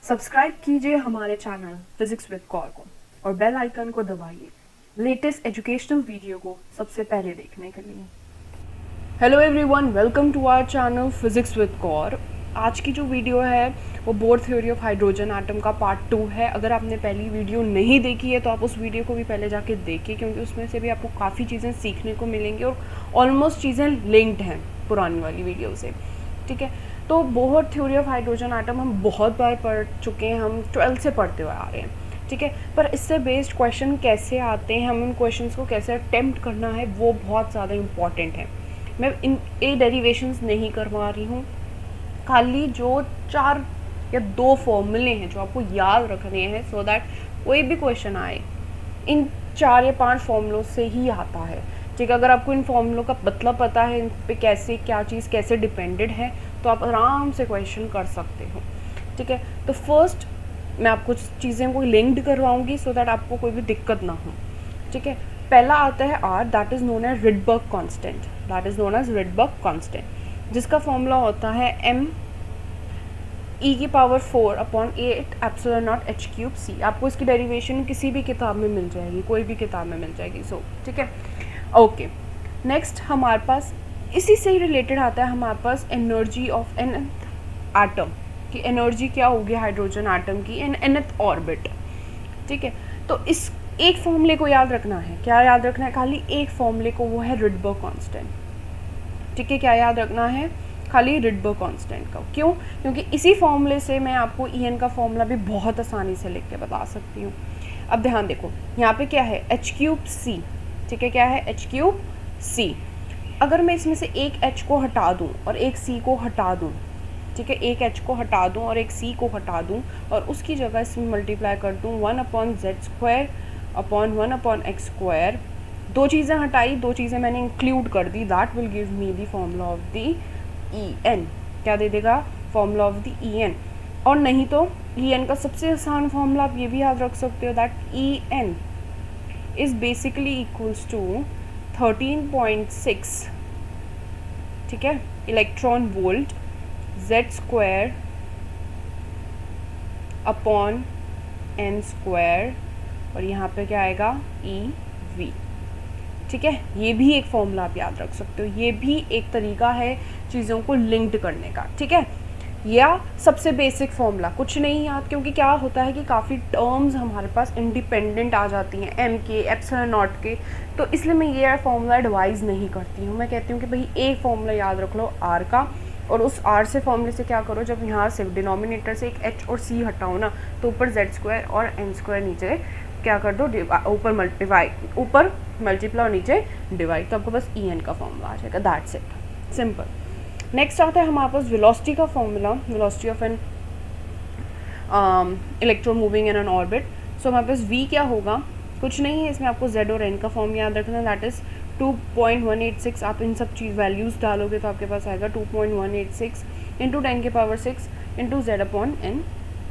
Subscribe कीजिए हमारे channel physics with Kaur को और बेल आइकन को दबाइए लेटेस्ट एजुकेशनल वीडियो को सबसे पहले देखने के लिए। Hello everyone, welcome to our channel physics with Kaur. आज की जो वीडियो है वो Bohr theory of hydrogen atom का पार्ट 2 है। अगर आपने पहली वीडियो नहीं देखी है तो आप उस वीडियो को भी पहले जाके देखिए, क्योंकि उसमें से भी आपको काफ़ी चीज़ें सीखने को मिलेंगी और ऑलमोस्ट चीज़ें लिंक्ड हैं पुरानी वाली वीडियो से। ठीक है, तो Bohr theory of hydrogen atom हम बहुत बार पढ़ चुके हैं, हम 12th से पढ़ते हुए आ रहे हैं। ठीक है, पर इससे बेस्ड क्वेश्चन कैसे आते हैं, हम उन क्वेश्चंस को कैसे अटेम्प्ट करना है, वो बहुत ज़्यादा इम्पॉर्टेंट है। मैं इन डेरिवेशंस नहीं करवा रही हूँ, खाली जो 4 या 2 फॉर्मूले हैं जो आपको याद रखने हैं सो दैट कोई भी क्वेश्चन आए इन 4 या 5 फॉर्मूलों से ही आता है। ठीक है, अगर आपको इन फॉर्मूलों का मतलब पता है, इन पे कैसे क्या चीज़ कैसे डिपेंडेड है, तो आप आराम से क्वेश्चन कर सकते हो। ठीक है, तो फर्स्ट मैं आपको चीज़ें को लिंक्ड करवाऊंगी सो दैट आपको कोई भी दिक्कत ना हो। ठीक है, पहला आता है R, that is known as Rydberg constant. That is known as Rydberg constant, जिसका फॉर्मूला होता है m e की power 4 upon 8 epsilon naught h cube c। आपको इसकी डेरिवेशन किसी भी किताब में मिल जाएगी, कोई भी किताब में मिल जाएगी। सो ठीक है, ओके। नेक्स्ट हमारे पास इसी से ही रिलेटेड आता है हमारे पास एनर्जी ऑफ एन एटम की एनर्जी क्या होगी हाइड्रोजन एटम की इन nth ऑर्बिट। ठीक है, तो इस एक फॉर्मूले को याद रखना है। क्या याद रखना है? खाली एक फॉर्मूले को, वो है रिडबर्ग कांस्टेंट। ठीक है, क्या याद रखना है? खाली रिडबर्ग कांस्टेंट का। क्यों? क्योंकि इसी फॉर्मूले से मैं आपको En का फॉर्मूला भी बहुत आसानी से लिख के बता सकती हूँ। अब ध्यान देखो, यहाँ पे क्या है? h cube c। ठीक है, क्या है? h cube c। अगर मैं इसमें से एक h को हटा दूँ और एक c को हटा दूँ, ठीक है, एक h को हटा दूँ और एक c को हटा दूँ और उसकी जगह इसमें मल्टीप्लाई कर दूँ 1/z² अपॉन 1/x स्क्वायर, दो चीज़ें हटाई, दो चीज़ें मैंने इंक्लूड कर दी, that will give me the formula of the En। क्या दे देगा? Formula of the En। और नहीं तो En का सबसे आसान फॉर्मूला आप ये भी याद रख सकते हो, that En is basically equals to 13.6, ठीक है, electron volt z square upon n square, और यहाँ पे क्या आएगा? EV। ठीक है, ये भी एक फॉर्मूला आप याद रख सकते हो, ये भी एक तरीका है चीज़ों को लिंक्ड करने का। ठीक है, या सबसे बेसिक फॉर्मूला कुछ नहीं याद, क्योंकि क्या होता है कि काफ़ी टर्म्स हमारे पास इंडिपेंडेंट आ जाती हैं m के, एप्सिलॉन नॉट के, तो इसलिए मैं ये फॉर्मूला एडवाइज़ नहीं करती हूँ। मैं कहती हूँ कि भाई एक फॉर्मूला याद रख लो r का, और उस r से फॉर्मूले से क्या करो, जब यहाँ से डिनोमिनेटर से एक h और c हटाओ ना, तो ऊपर z स्क्वायर और n स्क्वायर नीचे क्या कर दो, ऊपर मल्टीप्लाई और नीचे डिवाइड, तो आपको बस En का फॉर्मूला आ जाएगा। That's it, simple. नेक्स्ट आता है हमारे पास वेलोसिटी का formula, velocity of an electron moving in an orbit. So हमारे पास v क्या होगा? कुछ नहीं है, इसमें आपको z और n का फॉर्म याद रखना, दैट इज़ 2.186। आप इन सब चीज़ वैल्यूज़ डालोगे तो आपके पास आएगा 2.186 इंटू 10 की power 6 into z upon n।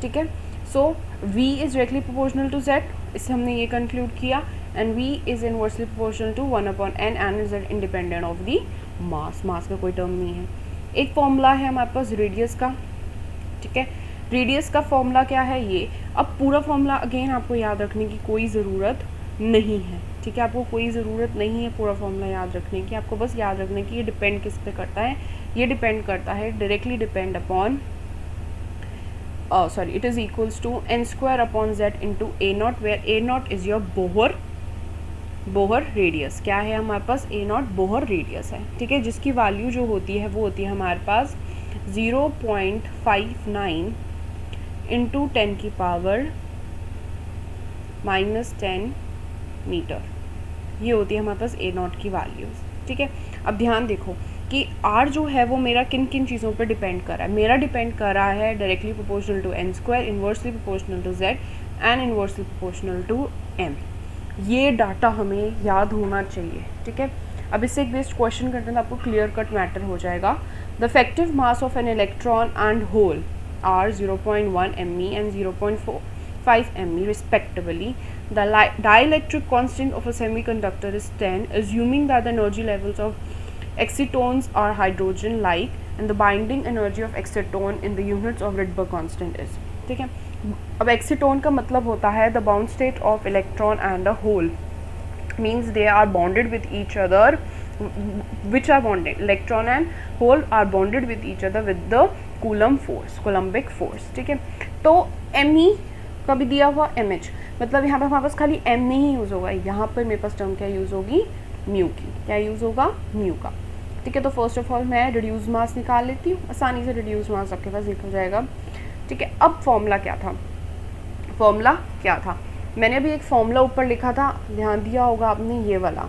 ठीक है, so v is directly proportional to z, इससे हमने ये कंक्लूड किया, and v is inversely proportional to 1/n and z independent of the mass. Mass का कोई टर्म नहीं है। एक फॉर्मूला है हमारे पास रेडियस का। ठीक है, रेडियस का फॉर्मूला क्या है? ये। अब पूरा फॉर्मूला अगेन आपको याद रखने की कोई ज़रूरत नहीं है। ठीक है, आपको कोई ज़रूरत नहीं है पूरा फॉर्मूला याद रखने की, आपको बस याद रखने की ये डिपेंड किस पे करता है? ये डिपेंड करता है, directly depend upon it is equals to n square upon z into a naught, where a naught is your Bohr radius. क्या है हमारे पास? a naught बोहर रेडियस है। ठीक है, जिसकी वैल्यू जो होती है वो होती है हमारे पास 0.59 इंटू 10 की पावर -10 मीटर, ये होती है हमारे पास a naught की वैल्यूज़। ठीक है, अब ध्यान देखो कि r जो है वो मेरा किन किन चीज़ों पर डिपेंड कर रहा है। मेरा डिपेंड कर रहा है directly proportional to n square, inversely proportional to z and inversely proportional to m। ये डाटा हमें याद होना चाहिए। ठीक है, अब इससे एक बेस्ड क्वेश्चन करते हैं तो आपको क्लियर कट मैटर हो जाएगा। The effective mass of an electron and hole are 0.1 me and 0.5 me respectively. The dielectric constant of a semiconductor is 10, assuming that the energy levels of excitones are hydrogen-like and the binding energy of exciton in the units of Rydberg constant is। ठीक है। अब एक्सीटोन का मतलब होता है the bound state of electron and a hole, means they are bonded with each other, which are bonded, electron and hole are bonded with each other with the coulomb force, coulombic force, ठीक है। तो me का भी दिया हुआ mh, मतलब यहाँ पे हमारे पास खाली m नहीं यूज़ होगा, यहाँ पर मेरे पास टर्म क्या यूज़ होगी, म्यू की, क्या यूज़ होगा, म्यू का, ठीक है। तो फर्स्ट ऑफ ऑल मैं रिड्यूस मास निकाल लेती हूँ, आसानी से रिड्यूस मास आपके पास निकल जाएगा, ठीक है। अब फॉर्मूला क्या था, फॉर्मूला क्या था, मैंने अभी एक फॉर्मूला ऊपर लिखा था, ध्यान दिया होगा आपने, ये वाला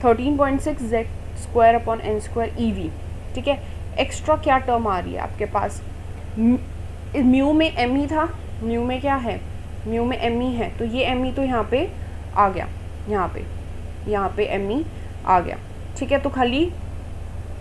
13.6 z square upon N square E V, ठीक है। एक्स्ट्रा क्या टर्म आ रही है आपके पास, म्यू में एम ई था, म्यू में क्या है, म्यू में एम ई है, तो ये एम ई तो यहाँ पे आ गया, यहाँ पे एम ई आ गया, ठीक है। तो खाली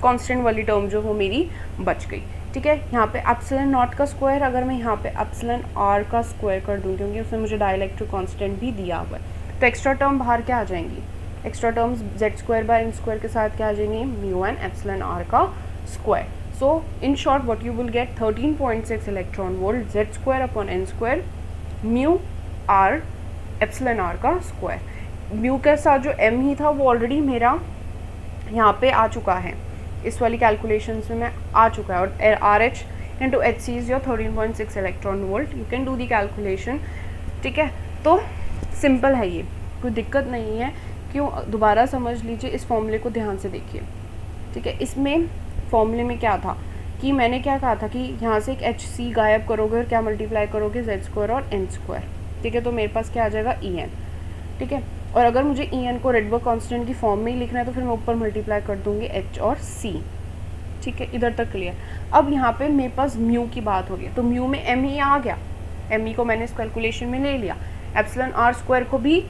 कांस्टेंट वाली टर्म जो वो मेरी बच गई, ठीक है। यहाँ पे एप्सिलॉन नॉट का स्क्वायर अगर मैं यहाँ पे एप्सिलॉन आर का स्क्वायर कर दूँ, क्योंकि उसने मुझे डाइलेक्ट्रिक कांस्टेंट भी दिया हुआ है, तो एक्स्ट्रा टर्म बाहर क्या आ जाएंगी, extra terms Z square by N square के साथ क्या आ जाएंगी, म्यू एन एप्सिलॉन आर का square. So in short what you will get 13.6 electron volt Z square upon N square mu R epsilon R का स्क्वायर। म्यू के साथ जो एम ही था वो ऑलरेडी मेरा यहाँ पे आ चुका है, इस वाली कैलकुलेशन में मैं आ चुका है, और R H into H C is your 13.6 electron volt, you can do the calculation, ठीक है। तो सिंपल है ये, कोई दिक्कत नहीं है, क्यों, दोबारा समझ लीजिए, इस फॉर्मूले को ध्यान से देखिए, ठीक है। इसमें फॉर्मूले में क्या था कि मैंने क्या कहा था कि यहाँ से एक एच सी गायब करोगे और क्या मल्टीप्लाई करोगे, जेड स्क्वायर और एन स्क्वायर, ठीक है। तो मेरे पास क्या आ जाएगा, ई एन, ठीक है। और अगर मुझे ई एन को रेडबर्ग कांस्टेंट की फॉर्म में ही लिखना है तो फिर मैं ऊपर मल्टीप्लाई कर दूंगी एच और सी, ठीक है। इधर तक क्लियर। अब यहाँ पे मेरे पास म्यू की बात हो रही है, तो म्यू में एम ई आ गया, एम ई को मैंने इस कैलकुलेशन में ले लिया, एप्सिलॉन आर स्क्वायर को भी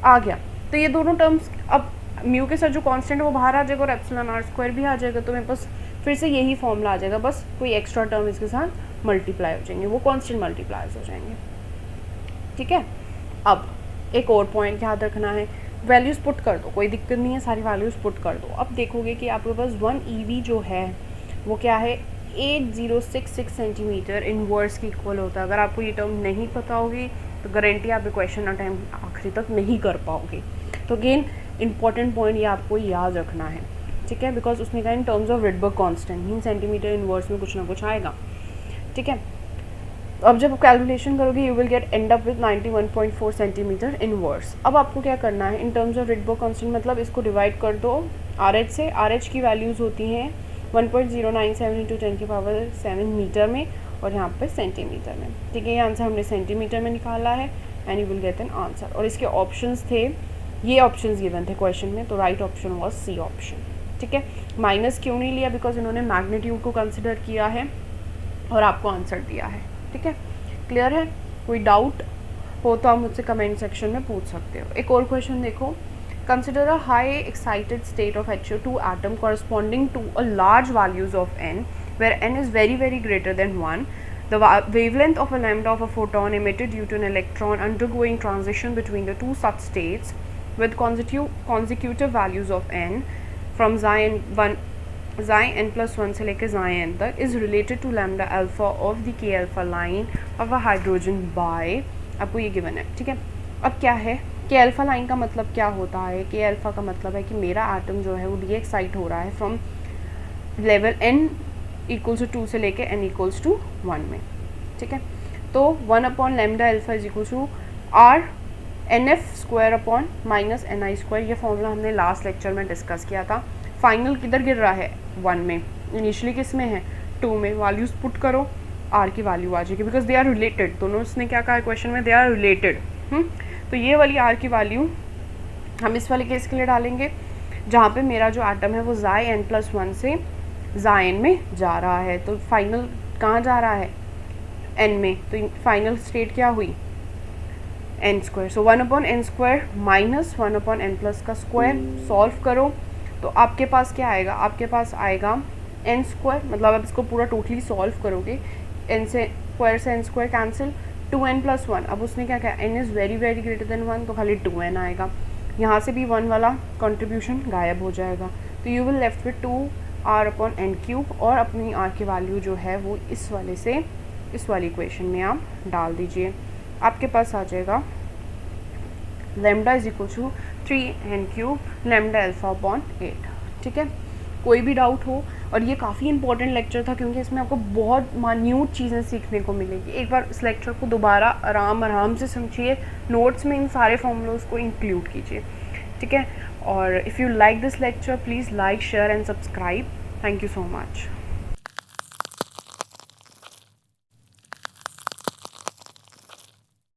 आ गया, तो ये दोनों टर्म्स, अब म्यू के साथ जो कांस्टेंट है वो बाहर आ जाएगा और एप्सिलॉन आर स्क्वायर भी आ जाएगा, तो मेरे पास फिर से यही फॉर्मूला आ जाएगा, बस कोई एक्स्ट्रा टर्म इसके साथ मल्टीप्लाई हो जाएंगे, वो कांस्टेंट मल्टीप्लाइज हो जाएंगे, ठीक है। अब एक और पॉइंट याद रखना है, वैल्यूज़ पुट कर दो, कोई दिक्कत नहीं है, सारी वैल्यूज़ पुट कर दो। अब देखोगे कि आपके पास 1 EV जो है वो क्या है, 8066 सेंटीमीटर इनवर्स की इक्वल होता है। अगर आपको ये टर्म नहीं पता होगी तो गारंटी आप क्वेश्चन अटेम्प्ट आखिरी तक नहीं कर पाओगे। तो अगेन इंपॉर्टेंट पॉइंट ये आपको याद रखना है, ठीक है, बिकॉज उसने कहा in terms of Rydberg constant mean centimetre inverse में कुछ ना कुछ आएगा, ठीक है। अब जब कैलकुलेशन करोगे you will gate and up with 91.4 centimetre inverse. अब आपको क्या करना है, in terms of Rydberg constant मतलब इसको डिवाइड कर दो RH से, RH की वैल्यूज़ होती हैं 1.097 × 10⁻7 मीटर में और यहाँ पे सेंटीमीटर में, ठीक है। ये आंसर हमने सेंटीमीटर में निकाला है and you will get an answer. और इसके ऑप्शंस थे, ये ऑप्शंस गिवन थे क्वेश्चन में, तो right option was C option, ठीक है। माइनस क्यों नहीं लिया, बिकॉज इन्होंने मैग्नीट्यूड को कंसिडर किया है और आपको आंसर दिया है, ठीक है। क्लियर है, कोई डाउट हो तो आप मुझसे कमेंट सेक्शन में पूछ सकते हो। एक और क्वेश्चन देखो, consider a high excited state of HO2 atom corresponding to a large values of n where n is very greater than 1. The wavelength of a lambda of a photon emitted due to an electron undergoing transition between the two such states with consecutive values of n from xi n plus 1 से लेके xi n तक is related to lambda alpha of the k alpha line of a hydrogen by, आपको ये given है, ठीक है। अब क्या है, के अल्फा लाइन का मतलब क्या होता है, के अल्फा का मतलब है कि मेरा एटम जो है वो डी एक्साइट हो रहा है फ्रॉम लेवल n = 2 से लेके n = 1 में, ठीक है। तो 1/λ alpha = r nf² upon -ni², ये फॉर्मूला हमने लास्ट लेक्चर में डिस्कस किया था। फाइनल किधर गिर रहा है, 1 में, इनिशियली किस में है, 2 में। वैल्यूज़ पुट करो, r की वैल्यू आ जाएगी, बिकॉज दे आर रिलेटेड, दोनों उसने क्या कहा है क्वेश्चन में, दे आर रिलेटेड। तो ये वाली r की वैल्यू हम इस वाले केस के लिए डालेंगे जहाँ पे मेरा जो एटम है वो xi n plus 1 से xi n में जा रहा है, तो फाइनल कहाँ जा रहा है, n में, तो फाइनल स्टेट क्या हुई, n²। सो 1/n² माइनस 1/n+ का स्क्वायर, सॉल्व करो तो आपके पास क्या आएगा, आपके पास आएगा n², मतलब आप इसको पूरा टोटली सॉल्व करोगे, n से n² कैंसिल, 2n + 1। अब उसने क्या कहा, n is very greater than 1, तो खाली 2n आएगा, यहाँ से भी 1 वाला कंट्रीब्यूशन गायब हो जाएगा, तो you will left with 2r/n³ और अपनी r की वैल्यू जो है वो इस वाले से इस वाली इक्वेशन में आप डाल दीजिए, आपके पास आ जाएगा lambda is equal to 3n³ lambda alpha upon 8। ठीक है, कोई भी डाउट हो, और ये काफ़ी इंपॉर्टेंट लेक्चर था क्योंकि इसमें आपको बहुत मान्यूट चीज़ें सीखने को मिलेगी। एक बार इस लेक्चर को दोबारा आराम से समझिए, नोट्स में इन सारे फॉर्मूलोज को इंक्लूड कीजिए। ठीक है, और if you like this lecture please like share and subscribe. Thank you so much.